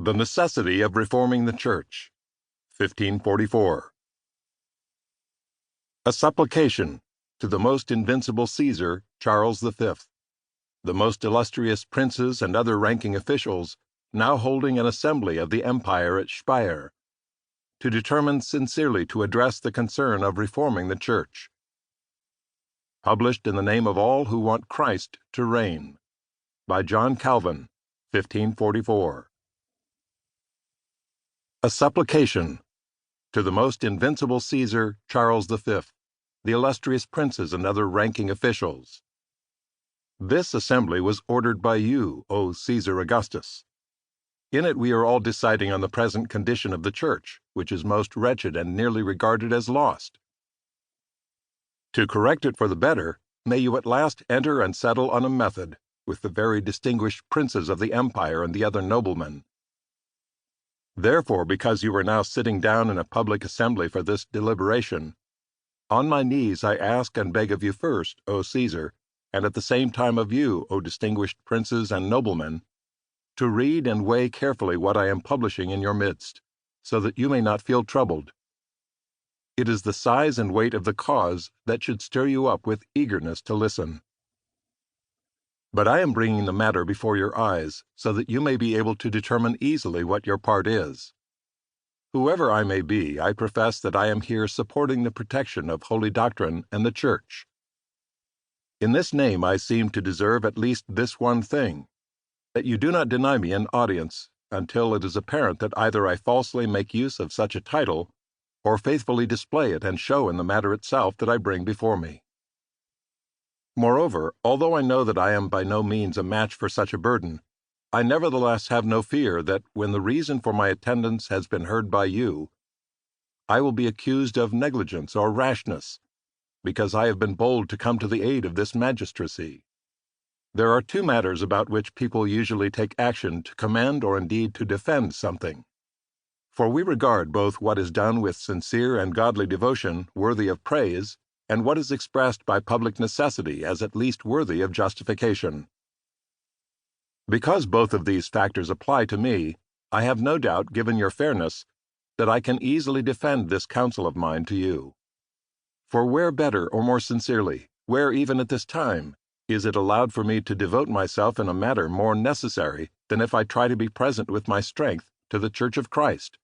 The Necessity of Reforming the Church, 1544. A supplication to the most invincible Caesar, Charles V, the most illustrious princes and other ranking officials now holding an assembly of the empire at Speyer, to determine sincerely to address the concern of reforming the Church. Published in the name of all who want Christ to reign. By John Calvin, 1544. A supplication to the most invincible Caesar, Charles V, the illustrious princes and other ranking officials. This assembly was ordered by you, O Caesar Augustus. In it we are all deciding on the present condition of the Church, which is most wretched and nearly regarded as lost. To correct it for the better, may you at last enter and settle on a method with the very distinguished princes of the empire and the other noblemen. Therefore, because you are now sitting down in a public assembly for this deliberation, on my knees I ask and beg of you first, O Caesar, and at the same time of you, O distinguished princes and noblemen, to read and weigh carefully what I am publishing in your midst, so that you may not feel troubled. It is the size and weight of the cause that should stir you up with eagerness to listen. But I am bringing the matter before your eyes, so that you may be able to determine easily what your part is. Whoever I may be, I profess that I am here supporting the protection of holy doctrine and the Church. In this name I seem to deserve at least this one thing, that you do not deny me an audience until it is apparent that either I falsely make use of such a title, or faithfully display it and show in the matter itself that I bring before me. Moreover, although I know that I am by no means a match for such a burden, I nevertheless have no fear that when the reason for my attendance has been heard by you, I will be accused of negligence or rashness, because I have been bold to come to the aid of this magistracy. There are two matters about which people usually take action to commend or indeed to defend something. For we regard both what is done with sincere and godly devotion worthy of praise, and what is expressed by public necessity as at least worthy of justification. Because both of these factors apply to me, I have no doubt, given your fairness, that I can easily defend this counsel of mine to you. For where better or more sincerely, where even at this time, is it allowed for me to devote myself in a matter more necessary than if I try to be present with my strength to the Church of Christ,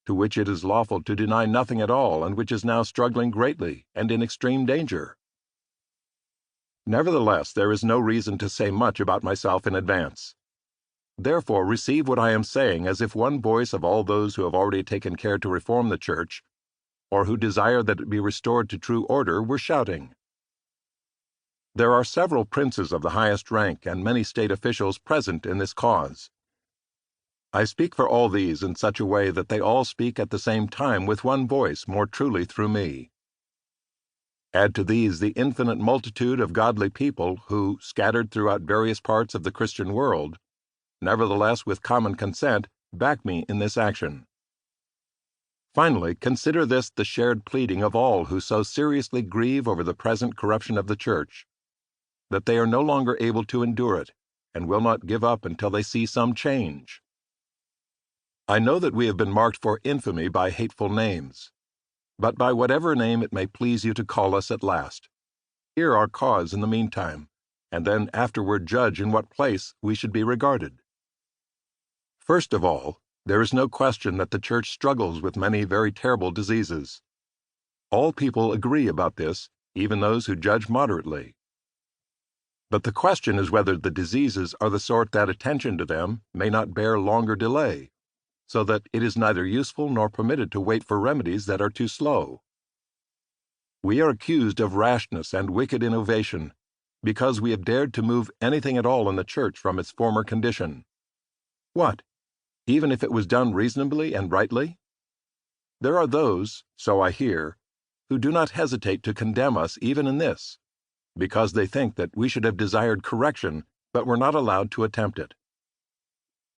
to which it is lawful to deny nothing at all, and which is now struggling greatly and in extreme danger? Nevertheless, there is no reason to say much about myself in advance. Therefore, receive what I am saying as if one voice of all those who have already taken care to reform the Church, or who desire that it be restored to true order, were shouting. There are several princes of the highest rank and many state officials present in this cause. I speak for all these in such a way that they all speak at the same time with one voice more truly through me. Add to these the infinite multitude of godly people who, scattered throughout various parts of the Christian world, nevertheless with common consent, back me in this action. Finally, consider this the shared pleading of all who so seriously grieve over the present corruption of the Church, that they are no longer able to endure it, and will not give up until they see some change. I know that we have been marked for infamy by hateful names, but by whatever name it may please you to call us at last, hear our cause in the meantime, and then afterward judge in what place we should be regarded. First of all, there is no question that the Church struggles with many very terrible diseases. All people agree about this, even those who judge moderately. But the question is whether the diseases are the sort that attention to them may not bear longer delay, so that it is neither useful nor permitted to wait for remedies that are too slow. We are accused of rashness and wicked innovation, because we have dared to move anything at all in the Church from its former condition. What? Even if it was done reasonably and rightly? There are those, so I hear, who do not hesitate to condemn us even in this, because they think that we should have desired correction, but were not allowed to attempt it.